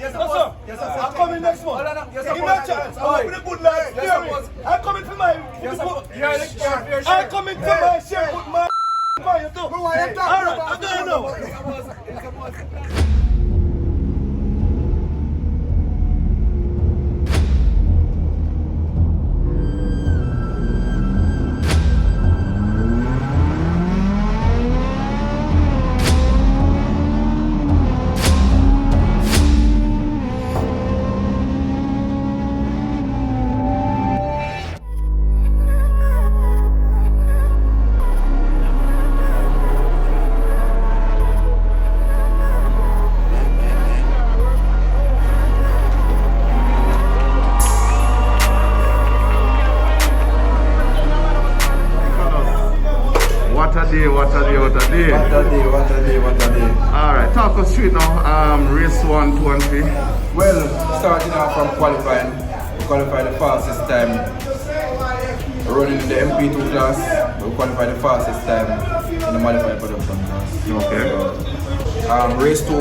Yes, sir. Yes, sir. I'm coming next month. Yes, sir. Give me a chance. I'm with a good life. I'm coming for my. I'm coming for my share. Put my. Alright, I'm going now. What a day. Alright, talk us straight now. Race 1, 2 and 3. Well, starting off from qualifying, we qualified the fastest time. Running in the MP2 class, we qualified the fastest time in the modified production class. Okay. Race 2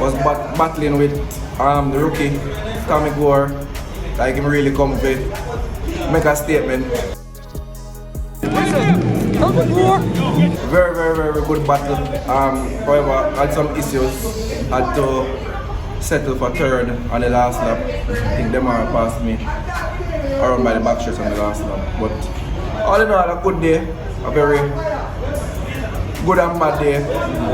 was battling with the rookie, Tommy Gore. Like him really come to make a statement. Very good battle. However, had some issues. Had to settle for third on the last lap. I think them are passed me around by the back stretch on the last lap. But all in all, a good day. A very good and bad day.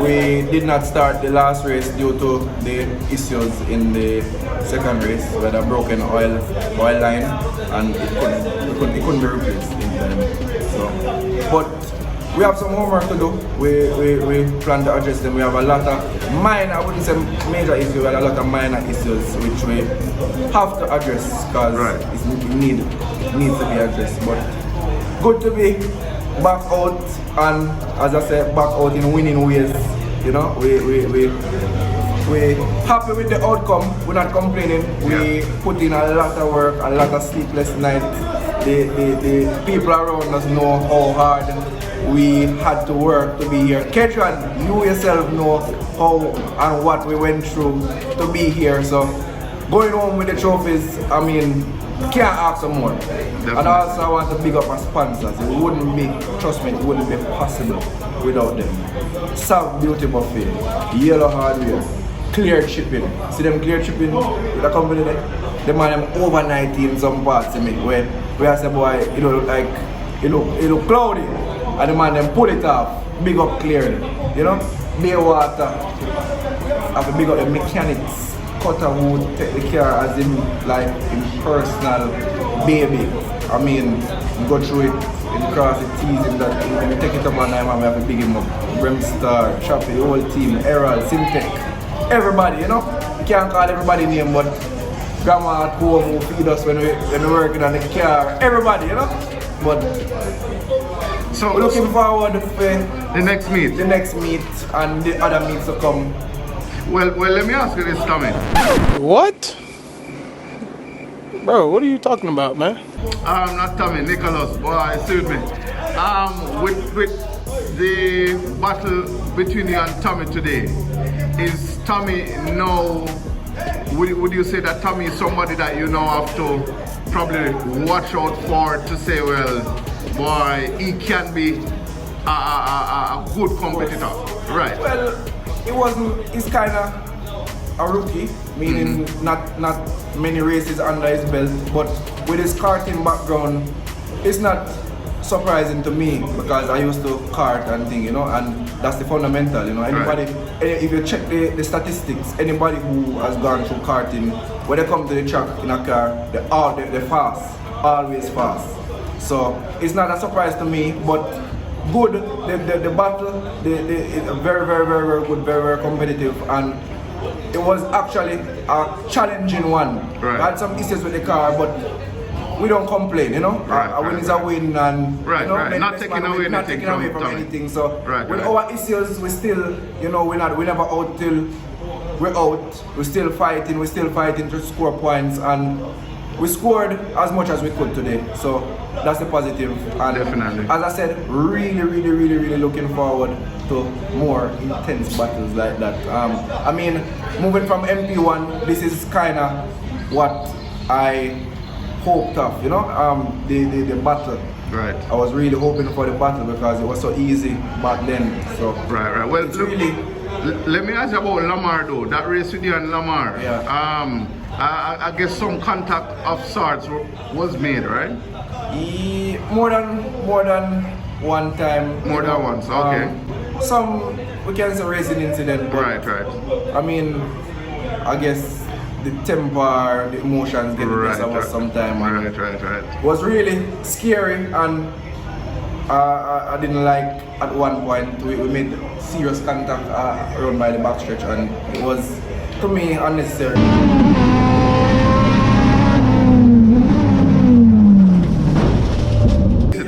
We did not start the last race due to the issues in the second race, with a broken oil line, and it couldn't be replaced in time. So, but we have some homework to do. We plan to address them. We have a lot of minor, I wouldn't say major issues, but a lot of minor issues which we have to address because it needs to be addressed. But good to be back out, and as I said, back out in winning ways. You know, we're happy with the outcome. We're not complaining. We put in a lot of work, a lot of sleepless nights. The people around us know how hard we had to work to be here. Ketran, you yourself know how and what we went through to be here. So going home with the trophies, I mean, can't ask for more. Definitely. And also I want to big up our sponsors. It wouldn't be, trust me, it wouldn't be possible without them. South Beauty Buffet, Yellow Hardware, Clear Shipping. See them Clear Shipping with the company there? They man them overnight in some parts of me where I say, boy, it look like it look cloudy, and the man them pull it off, big up clearly, you know. Bare water, have to big up the mechanics, cutter who take the car as in like in personal baby. I mean, go through it, in cross it, tease him that when we take it up on time, we have to big him up. Brimstar, Chappie, the whole team, Errol, Simtech, everybody, you know. You can't call everybody name, but grandma at home who feed us when we're working on the car, everybody, you know. But so we're looking forward to the next meet. The next meet and the other meets to come. Well, let me ask you this, Tommy. What? Bro, what are you talking about, man? Not Tommy, Nicholas, boy, excuse me. With the battle between you and Tommy today, is Tommy now, would you say that Tommy is somebody that you now have to probably watch out for to say, well, boy, he can be a good competitor, right? Well, he's kind of a rookie, meaning not many races under his belt, but with his karting background, it's not surprising to me because I used to kart and thing, you know, and that's the fundamental, you know. Anybody, if you check the statistics, anybody who has gone through karting, when they come to the track in a car, they're fast, always fast. So it's not a surprise to me, but good. The battle, it's very good, very competitive, and it was actually a challenging one. Right. I had some issues with the car, but we don't complain, you know. A win is a win, and you know, not taking away from anything. So with right. our issues, we still, you know, we never out till we're out. We're still fighting to score points, and we scored as much as we could today, so that's the positive. And definitely. as I said, really looking forward to more intense battles like that. I mean, moving from MP1, this is kind of what I hoped of, you know, the battle. Right. I was really hoping for the battle because it was so easy back then. So right. Well, it's really. Let me ask you about Lamar though. That race with you and Lamar. Yeah. I guess some contact of sorts was made, right? More than one time. More than once. Okay. Some we can say racing incident. Right. I mean, I guess the temper, the emotions get the best of us sometime. Right. It was really scary, and I didn't like at one point we made serious contact around by the backstretch, and it was to me unnecessary.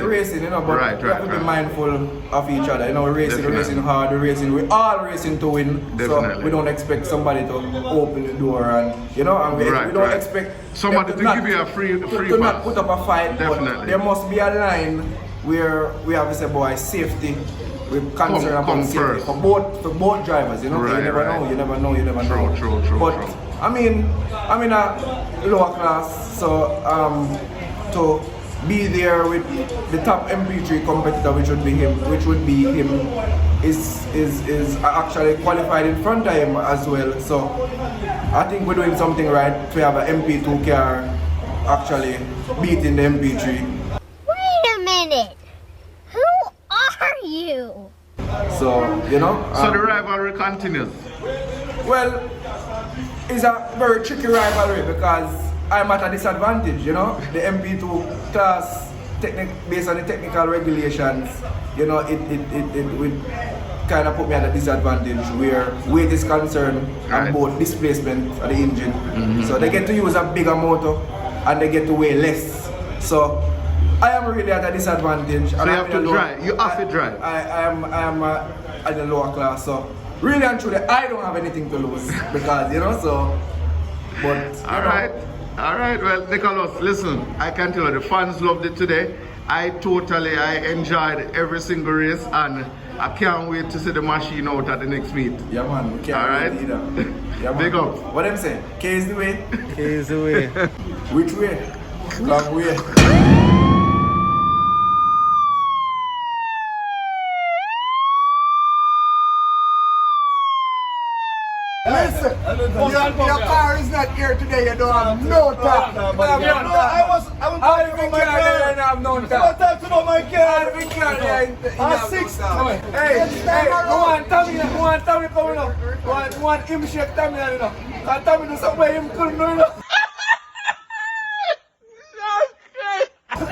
Racing, you know, but we have to be mindful of each other. You know, we're racing hard, we're all racing to win. Definitely. So we don't expect somebody to open the door, and you know, and we don't expect somebody to give you a free to not put up a fight. Definitely. But there must be a line where we have to say, boy, safety. We're concerned about safety for both drivers. You know, you never know. True. But I mean, I'm in a lower class, so to be there with the top MP3 competitor, which would be him, is actually qualified in front of him as well. So I think we're doing something right to have an MP2 car actually beating the MP3. Wait a minute. Who are you? So, you know. So the rivalry continues. Well, it's a very tricky rivalry because I'm at a disadvantage, you know. The MP2 class, based on the technical regulations, you know, it would kind of put me at a disadvantage where weight is concerned and both displacement of the engine. So they get to use a bigger motor and they get to weigh less. So I am really at a disadvantage. So you have to drive. You have to drive. I am at the lower class. So really and truly, I don't have anything to lose because, you know, so. But All right, well, Nicholas, listen, I can tell you the fans loved it today. I enjoyed every single race, and I can't wait to see the machine out at the next meet. Yeah, man, we can't wait either. Yeah, big up. What them say? K is the way? K is the way. Which way? Long way. Listen, your car is not here today, you don't have no time. I was talking about my car. I was talking about my car. I'm 6. Hey, go on, Tommy coming up. Go on, him shake Tommy, you know. Because Tommy do something him couldn't do, you know.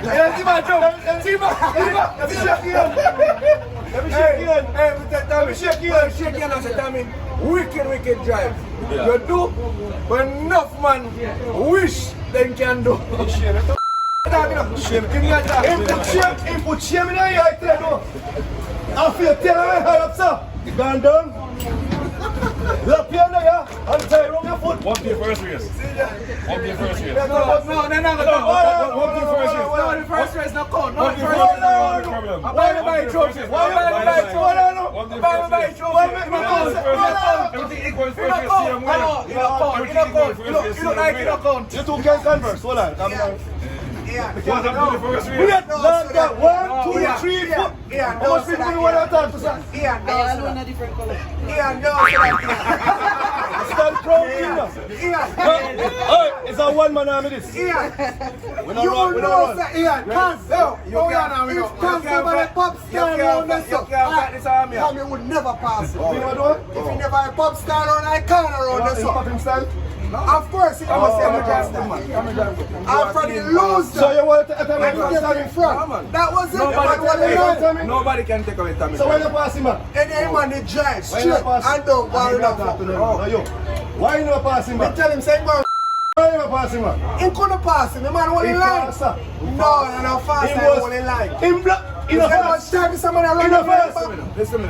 Yeah, see my joke. See my shake you. Let me shake you. Hey, Tommy, shake you and say, Tommy, wicked drive. You do what enough man wish they can do. He put shame in your eye, I tell you. After you tell me how up, sir, you gone down. Look here now, yeah, and tie around your foot. One day first race. No, they're not going to go. One day first race. No, the first race not count. No, the first Hold race not on. count. I'm buying my trophy. I'm buying my trophy. Everything equal first race. You look like you don't count. You two can converse. Hold on. Come down. What happened to the first race? We had land that 1, 2, 3, 4. How much people do you want to talk to, sir? Stand proud, Ian. Hey, it's a one-man army, this. We don't run. You Tommy would never pass. You know what? If he never a pop star on, I can't around this up. Of course, he never say I'm against him, man. After the loser, so you want to attack him in front? That was it. Nobody can take away Tommy. So when you pass him, man? Any man, he drive straight and don't worry about it. Why you not pass him, man? Tell him, say, man. Why you not pass him, man? He couldn't pass him. The man only line. No, you're not fast. He only line. Enough us.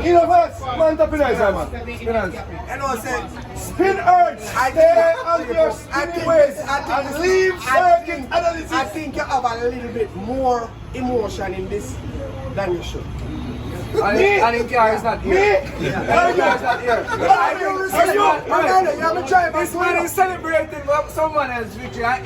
Enough us. Man, tap in eyes, man. Spin earth. Stay on your spinning ways and leave circuit analysis. I think you have a little bit more emotion in this than you should. I think is not here. Me? This man is celebrating someone else's victory. I'm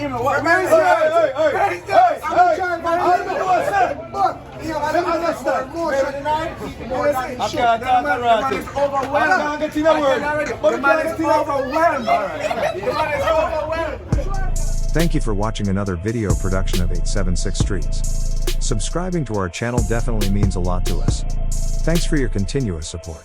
Thank you for watching another video production of 876 Streets. Subscribing to our channel definitely means a lot to us. Thanks for your continuous support.